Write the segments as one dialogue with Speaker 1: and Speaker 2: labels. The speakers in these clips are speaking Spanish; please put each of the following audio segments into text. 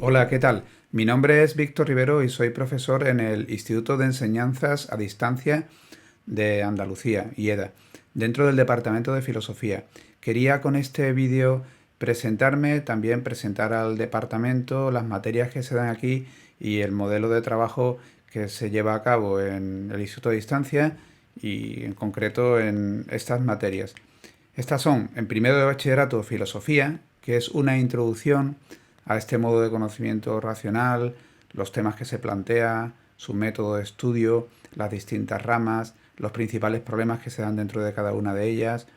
Speaker 1: Hola, ¿qué tal? Mi nombre es Víctor Rivero y soy profesor en el Instituto de Enseñanzas a Distancia de Andalucía, IEDA, dentro del Departamento de Filosofía. Quería con este vídeo presentarme, también presentar al departamento las materias que se dan aquí y el modelo de trabajo que se lleva a cabo en el Instituto de Distancia y en concreto en estas materias. Estas son, en primero de bachillerato, filosofía, que es una introducción a este modo de conocimiento racional, los temas que se plantea, su método de estudio, las distintas ramas, los principales problemas que se dan dentro de cada una de ellas,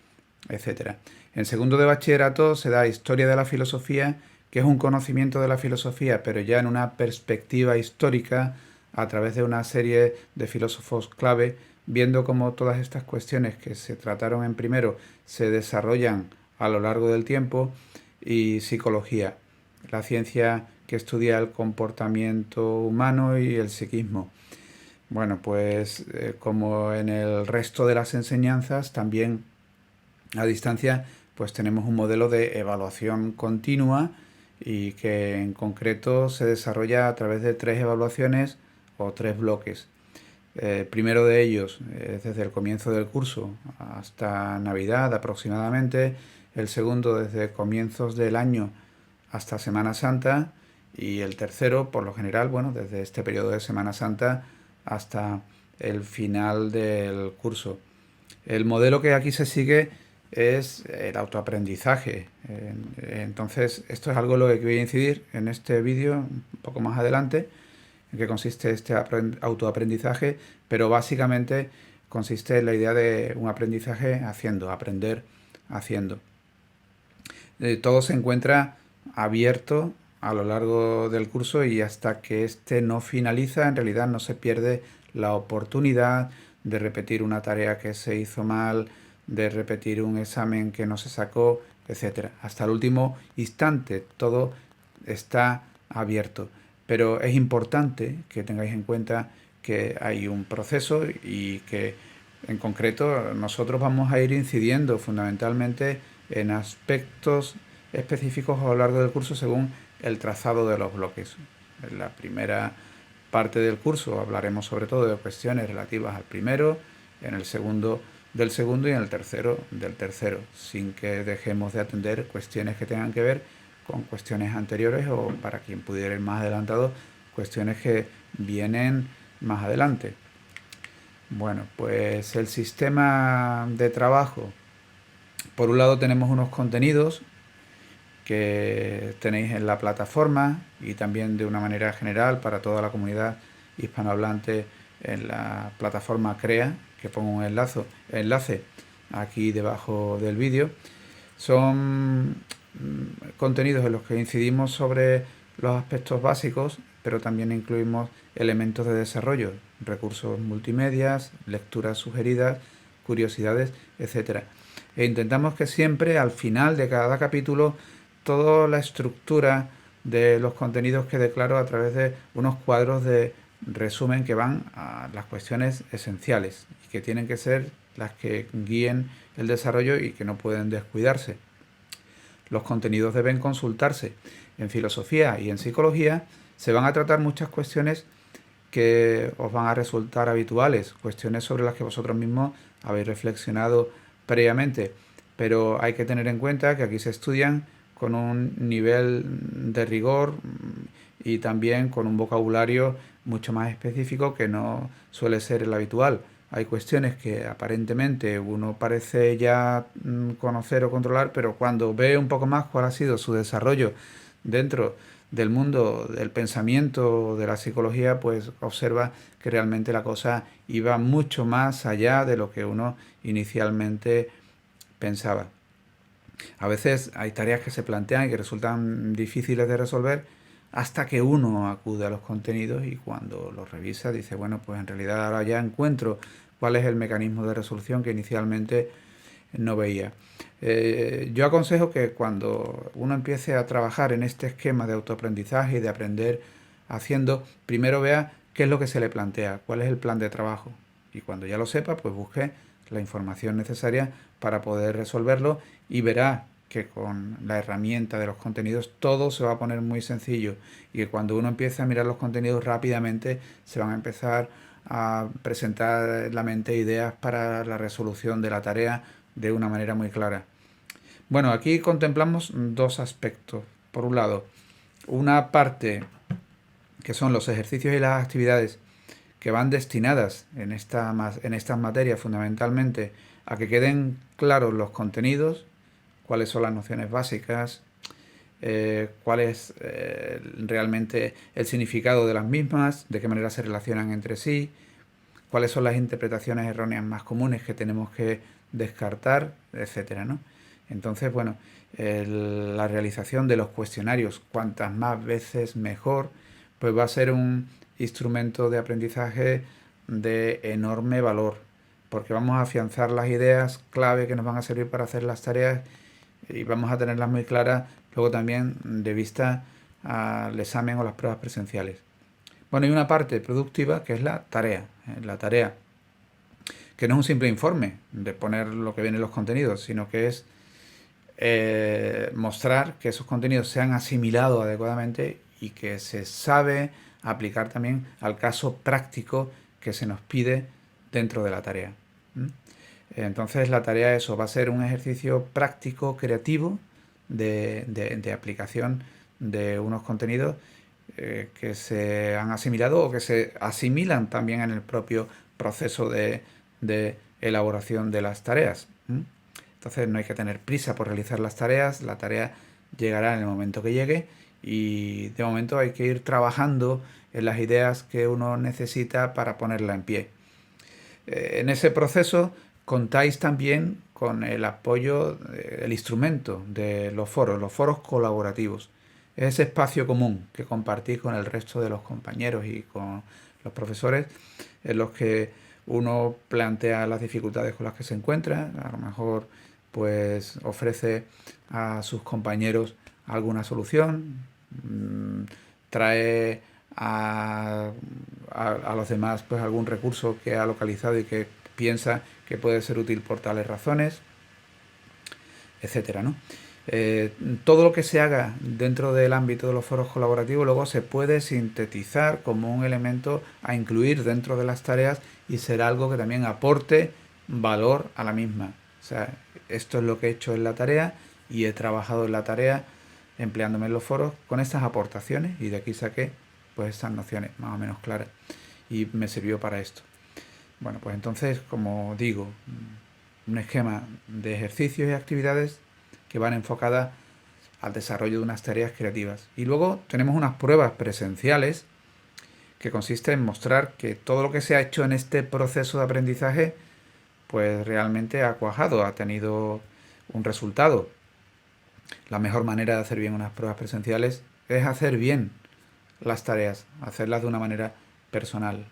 Speaker 1: etcétera. En segundo de bachillerato se da historia de la filosofía, que es un conocimiento de la filosofía, pero ya en una perspectiva histórica, a través de una serie de filósofos clave, viendo cómo todas estas cuestiones que se trataron en primero se desarrollan a lo largo del tiempo, y psicología, la ciencia que estudia el comportamiento humano y el psiquismo. Bueno, pues como en el resto de las enseñanzas, también a distancia, pues tenemos un modelo de evaluación continua y que en concreto se desarrolla a través de 3 evaluaciones o 3 bloques. Primero de ellos desde el comienzo del curso hasta Navidad aproximadamente, el segundo desde comienzos del año hasta Semana Santa y el tercero, por lo general, bueno, desde este periodo de Semana Santa hasta el final del curso. El modelo que aquí se sigue es el autoaprendizaje. Entonces, esto es algo en lo que voy a incidir en este vídeo un poco más adelante, en qué consiste este autoaprendizaje, pero básicamente consiste en la idea de un aprendizaje haciendo, aprender haciendo. Todo se encuentra abierto a lo largo del curso y hasta que este no finaliza, en realidad no se pierde la oportunidad de repetir una tarea que se hizo mal, de repetir un examen que no se sacó, etcétera. Hasta el último instante todo está abierto. Pero es importante que tengáis en cuenta que hay un proceso y que en concreto nosotros vamos a ir incidiendo fundamentalmente en aspectos específicos a lo largo del curso según el trazado de los bloques. En la primera parte del curso hablaremos sobre todo de cuestiones relativas al primero, en el segundo del segundo y en el tercero del tercero, sin que dejemos de atender cuestiones que tengan que ver con cuestiones anteriores o, para quien pudiera ir más adelantado, cuestiones que vienen más adelante. Bueno, pues el sistema de trabajo, por un lado tenemos unos contenidos que tenéis en la plataforma y también de una manera general para toda la comunidad hispanohablante en la plataforma CREA, que pongo un enlace aquí debajo del vídeo. Son contenidos en los que incidimos sobre los aspectos básicos, pero también incluimos elementos de desarrollo, recursos multimedias, lecturas sugeridas, curiosidades, etcétera. E intentamos que siempre al final de cada capítulo toda la estructura de los contenidos que declaro a través de unos cuadros de resumen que van a las cuestiones esenciales y que tienen que ser las que guíen el desarrollo y que no pueden descuidarse. Los contenidos deben consultarse. En filosofía y en psicología se van a tratar muchas cuestiones que os van a resultar habituales, cuestiones sobre las que vosotros mismos habéis reflexionado previamente, pero hay que tener en cuenta que aquí se estudian con un nivel de rigor y también con un vocabulario mucho más específico que no suele ser el habitual. Hay cuestiones que aparentemente uno parece ya conocer o controlar, pero cuando ve un poco más cuál ha sido su desarrollo dentro del mundo del pensamiento, de la psicología, pues observa que realmente la cosa iba mucho más allá de lo que uno inicialmente pensaba. A veces hay tareas que se plantean y que resultan difíciles de resolver hasta que uno acude a los contenidos y cuando los revisa dice, bueno, pues en realidad ahora ya encuentro cuál es el mecanismo de resolución que inicialmente no veía. Yo aconsejo que cuando uno empiece a trabajar en este esquema de autoaprendizaje y de aprender haciendo, primero vea qué es lo que se le plantea, cuál es el plan de trabajo. Y cuando ya lo sepa, pues busque la información necesaria para poder resolverlo y verá que con la herramienta de los contenidos todo se va a poner muy sencillo y que cuando uno empiece a mirar los contenidos rápidamente se van a empezar a presentar en la mente ideas para la resolución de la tarea de una manera muy clara. Bueno, aquí contemplamos dos aspectos. Por un lado, una parte que son los ejercicios y las actividades que van destinadas en estas materias fundamentalmente a que queden claros los contenidos, cuáles son las nociones básicas, cuál es realmente el significado de las mismas, de qué manera se relacionan entre sí, cuáles son las interpretaciones erróneas más comunes que tenemos que descartar, etcétera, ¿no? Entonces, bueno, la realización de los cuestionarios, cuantas más veces mejor, pues va a ser un instrumento de aprendizaje de enorme valor, porque vamos a afianzar las ideas clave que nos van a servir para hacer las tareas y vamos a tenerlas muy claras luego también de vista al examen o las pruebas presenciales. Bueno, hay una parte productiva que es la tarea. La tarea, que no es un simple informe de poner lo que viene en los contenidos, sino que es mostrar que esos contenidos se han asimilado adecuadamente y que se sabe aplicar también al caso práctico que se nos pide dentro de la tarea. Entonces la tarea eso va a ser un ejercicio práctico, creativo, de aplicación de unos contenidos que se han asimilado o que se asimilan también en el propio proceso de elaboración de las tareas. Entonces no hay que tener prisa por realizar las tareas, la tarea llegará en el momento que llegue y de momento hay que ir trabajando en las ideas que uno necesita para ponerla en pie. En ese proceso contáis también con el apoyo del instrumento de los foros colaborativos. Es ese espacio común que compartís con el resto de los compañeros y con los profesores en los que uno plantea las dificultades con las que se encuentra, a lo mejor pues ofrece a sus compañeros alguna solución, trae a los demás pues algún recurso que ha localizado y que piensa que puede ser útil por tales razones, etcétera, ¿no? Todo lo que se haga dentro del ámbito de los foros colaborativos luego se puede sintetizar como un elemento a incluir dentro de las tareas y será algo que también aporte valor a la misma. O sea, esto es lo que he hecho en la tarea y he trabajado en la tarea empleándome en los foros con estas aportaciones y de aquí saqué pues estas nociones más o menos claras y me sirvió para esto. Bueno, pues entonces, como digo, un esquema de ejercicios y actividades que van enfocadas al desarrollo de unas tareas creativas. Y luego tenemos unas pruebas presenciales que consiste en mostrar que todo lo que se ha hecho en este proceso de aprendizaje pues realmente ha cuajado, ha tenido un resultado. La mejor manera de hacer bien unas pruebas presenciales es hacer bien las tareas, hacerlas de una manera personal,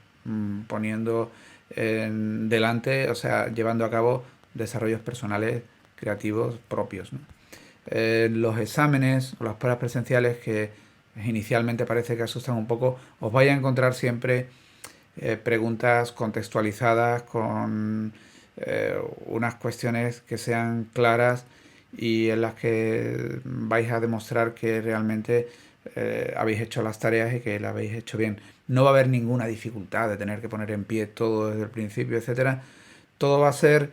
Speaker 1: poniendo delante, o sea, llevando a cabo desarrollos personales creativos propios, ¿no? Los exámenes o las pruebas presenciales que inicialmente parece que asustan un poco, os vais a encontrar siempre preguntas contextualizadas con unas cuestiones que sean claras y en las que vais a demostrar que realmente habéis hecho las tareas y que las habéis hecho bien. No va a haber ninguna dificultad de tener que poner en pie todo desde el principio, etcétera. Todo va a ser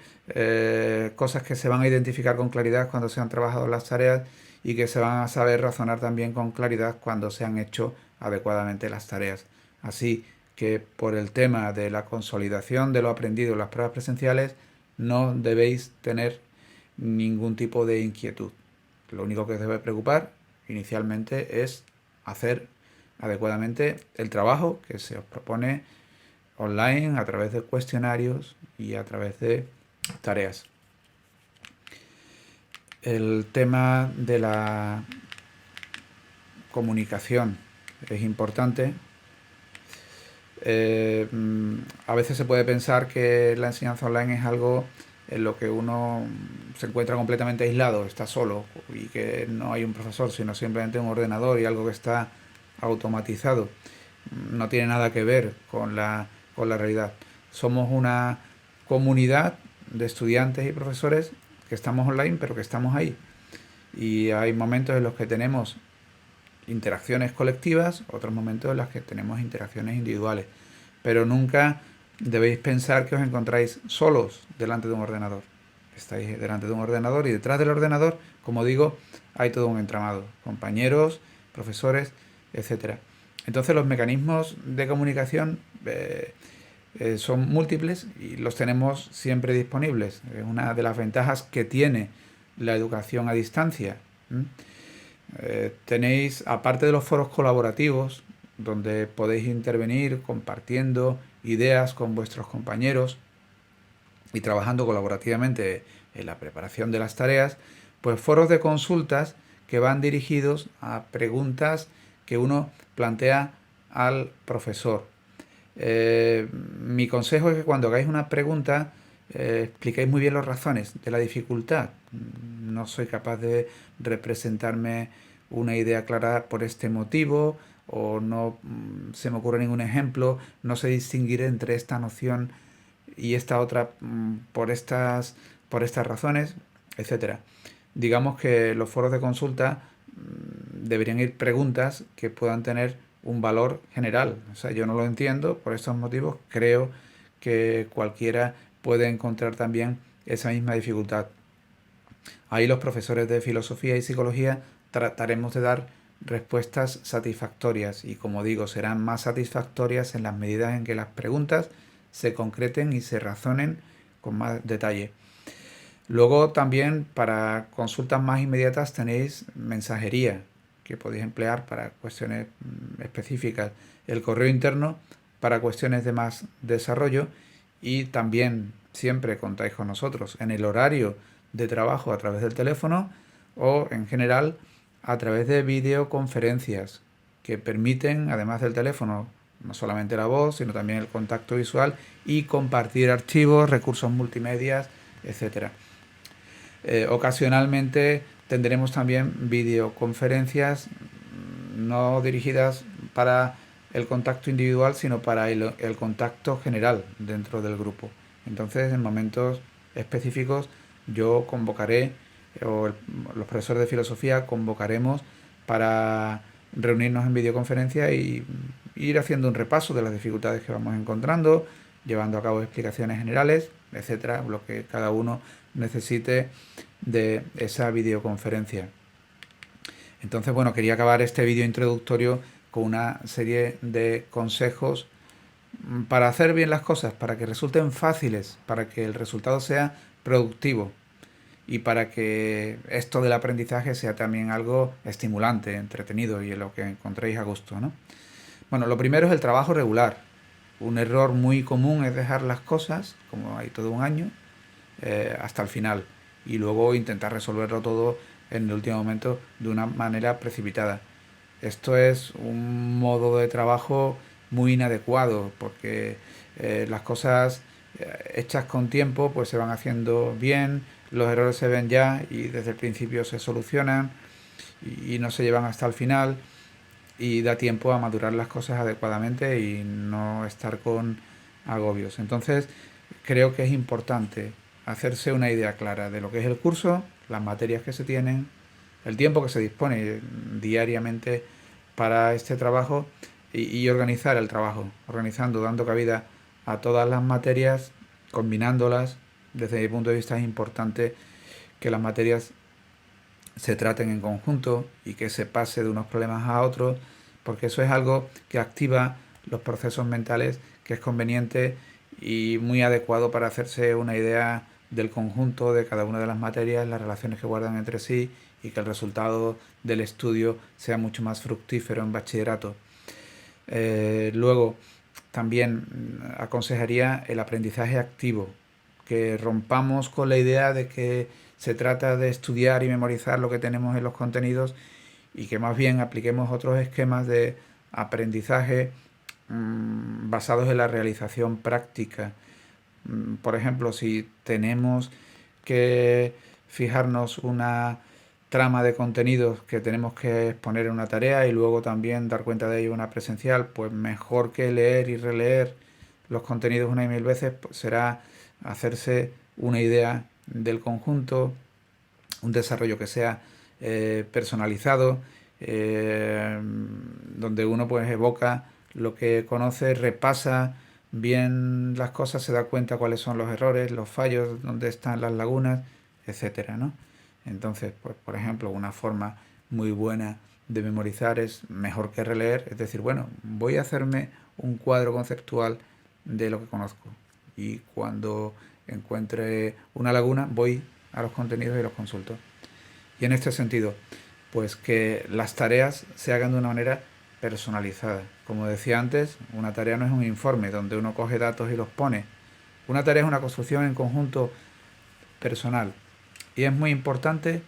Speaker 1: cosas que se van a identificar con claridad cuando se han trabajado las tareas y que se van a saber razonar también con claridad cuando se han hecho adecuadamente las tareas. Así que por el tema de la consolidación de lo aprendido en las pruebas presenciales no debéis tener ningún tipo de inquietud. Lo único que os debe preocupar inicialmente es hacer adecuadamente el trabajo que se os propone online a través de cuestionarios y a través de tareas. El tema de la comunicación es importante. A veces se puede pensar que la enseñanza online es algo en lo que uno se encuentra completamente aislado, está solo y que no hay un profesor, sino simplemente un ordenador y algo que está automatizado. No tiene nada que ver con la realidad. Somos una comunidad de estudiantes y profesores que estamos online, pero que estamos ahí. Y hay momentos en los que tenemos interacciones colectivas, otros momentos en los que tenemos interacciones individuales. Pero nunca debéis pensar que os encontráis solos delante de un ordenador. Estáis delante de un ordenador y detrás del ordenador, como digo, hay todo un entramado, compañeros, profesores, etcétera. Entonces los mecanismos de comunicación son múltiples y los tenemos siempre disponibles. Es una de las ventajas que tiene la educación a distancia. Tenéis, aparte de los foros colaborativos, donde podéis intervenir compartiendo ideas con vuestros compañeros y trabajando colaborativamente en la preparación de las tareas, pues foros de consultas que van dirigidos a preguntas que uno plantea al profesor. Mi consejo es que cuando hagáis una pregunta expliquéis muy bien las razones de la dificultad. No soy capaz de representarme una idea clara por este motivo o no se me ocurre ningún ejemplo, no sé distinguir entre esta noción y esta otra por estas razones, etcétera. Digamos que los foros de consulta deberían ir preguntas que puedan tener un valor general. O sea, yo no lo entiendo, por estos motivos creo que cualquiera puede encontrar también esa misma dificultad. Ahí los profesores de filosofía y psicología trataremos de dar respuestas satisfactorias y, como digo, serán más satisfactorias en las medidas en que las preguntas se concreten y se razonen con más detalle. Luego también para consultas más inmediatas tenéis mensajería que podéis emplear para cuestiones específicas, el correo interno para cuestiones de más desarrollo y también siempre contáis con nosotros en el horario de trabajo a través del teléfono o en general a través de videoconferencias que permiten, además del teléfono, no solamente la voz, sino también el contacto visual y compartir archivos, recursos multimedia, etcétera. Ocasionalmente tendremos también videoconferencias no dirigidas para el contacto individual, sino para el contacto general dentro del grupo. Entonces, en momentos específicos, yo convocaré, los profesores de filosofía convocaremos para reunirnos en videoconferencia y ir haciendo un repaso de las dificultades que vamos encontrando, llevando a cabo explicaciones generales, etcétera, lo que cada uno necesite de esa videoconferencia. Entonces, bueno, quería acabar este vídeo introductorio con una serie de consejos para hacer bien las cosas, para que resulten fáciles, para que el resultado sea productivo y para que esto del aprendizaje sea también algo estimulante, entretenido y en lo que encontréis a gusto, ¿no? Bueno, lo primero es el trabajo regular. Un error muy común es dejar las cosas, como hay todo un año, hasta el final y luego intentar resolverlo todo en el último momento de una manera precipitada. Esto es un modo de trabajo muy inadecuado porque las cosas hechas con tiempo pues se van haciendo bien, los errores se ven ya y desde el principio se solucionan y no se llevan hasta el final y da tiempo a madurar las cosas adecuadamente y no estar con agobios. Entonces, creo que es importante hacerse una idea clara de lo que es el curso, las materias que se tienen, el tiempo que se dispone diariamente para este trabajo y organizar el trabajo, organizando, dando cabida a todas las materias, combinándolas. Desde mi punto de vista es importante que las materias se traten en conjunto y que se pase de unos problemas a otros, porque eso es algo que activa los procesos mentales, que es conveniente y muy adecuado para hacerse una idea del conjunto de cada una de las materias, las relaciones que guardan entre sí y que el resultado del estudio sea mucho más fructífero en bachillerato. Luego, también aconsejaría el aprendizaje activo, que rompamos con la idea de que se trata de estudiar y memorizar lo que tenemos en los contenidos y que más bien apliquemos otros esquemas de aprendizaje basados en la realización práctica. Por ejemplo, si tenemos que fijarnos una trama de contenidos que tenemos que exponer en una tarea y luego también dar cuenta de ello en una presencial, pues mejor que leer y releer los contenidos una y mil veces, pues será hacerse una idea del conjunto, un desarrollo que sea personalizado, donde uno pues evoca lo que conoce, repasa bien las cosas, se da cuenta cuáles son los errores, los fallos, dónde están las lagunas, etcétera, ¿no? Entonces, pues, por ejemplo, una forma muy buena de memorizar es mejor que releer, es decir, bueno, voy a hacerme un cuadro conceptual de lo que conozco y cuando encuentre una laguna voy a los contenidos y los consulto. Y en este sentido, pues que las tareas se hagan de una manera personalizada. Como decía antes, una tarea no es un informe donde uno coge datos y los pone. Una tarea es una construcción en conjunto personal. Y es muy importante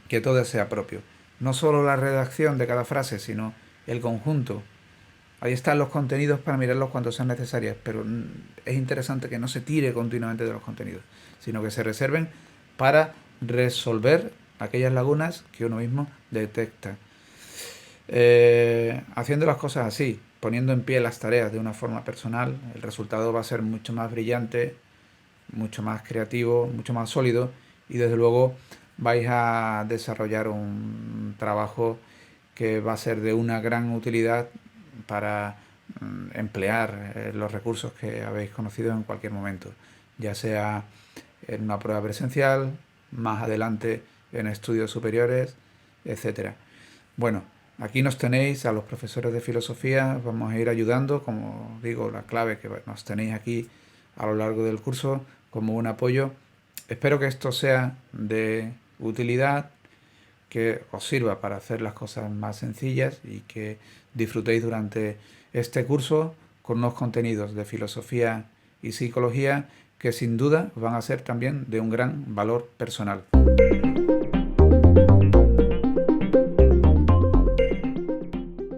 Speaker 1: que todo sea propio. No solo la redacción de cada frase, sino el conjunto. Ahí están los contenidos para mirarlos cuando sean necesarios, pero es interesante que no se tire continuamente de los contenidos, sino que se reserven para resolver aquellas lagunas que uno mismo detecta. Haciendo las cosas así, poniendo en pie las tareas de una forma personal, el resultado va a ser mucho más brillante, mucho más creativo, mucho más sólido y desde luego vais a desarrollar un trabajo que va a ser de una gran utilidad para emplear los recursos que habéis conocido en cualquier momento, ya sea en una prueba presencial, más adelante en estudios superiores, etcétera. Bueno, aquí nos tenéis a los profesores de filosofía, vamos a ir ayudando, como digo, la clave que nos tenéis aquí a lo largo del curso como un apoyo. Espero que esto sea de utilidad, que os sirva para hacer las cosas más sencillas y que disfrutéis durante este curso con unos contenidos de filosofía y psicología que sin duda van a ser también de un gran valor personal.